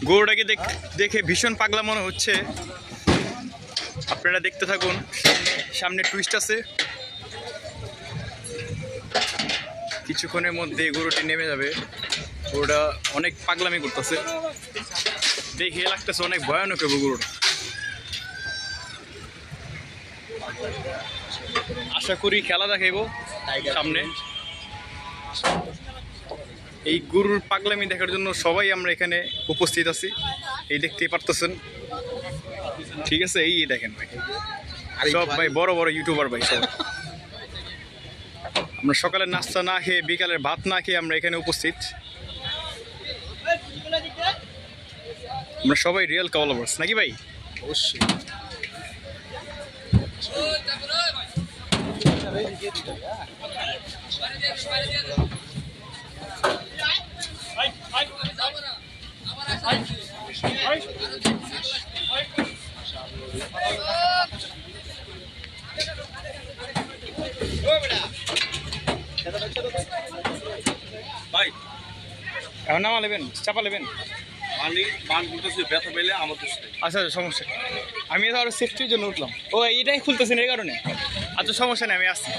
গরুটাকে দেখে ভীষণ পাগলা মনে হচ্ছে। আপনারা দেখতে থাকুন, সামনে টুইস্ট আছে। কিছুক্ষণের মধ্যে গরুটি নেমে যাবে। গরুটা অনেক পাগলামি করতেছে, দেখে লাগতেছে অনেক ভয়ানক হবে গরুটা। আশা করি খেলা দেখাইব সামনে। এই গরুর পাগলামি দেখার জন্য সবাই আমরা এখানে উপস্থিত আছি, এই দেখতেই পারতেছেন। ঠিক আছে, এই দেখেন ভাই, সব ভাই বড় বড় ইউটিউবার ভাই সব। আমরা সকালের নাস্তা না খেয়ে, বিকালের ভাত না খেয়ে আমরা এখানে উপস্থিত। আমরা সবাই রিয়েল কাওয়া লাভার্স নাকি ভাই? অবশ্যই। ভাই এখন নামা নেবেন, চাপা নেবেন? ব্যথা পেলে আমার আচ্ছা আচ্ছা, সমস্যা নেই। আমি তো আরো সেফটির জন্য উঠলাম। ও এটাই খুলতেছেন এই কারণে? আচ্ছা সমস্যা নেই, আমি আসছি।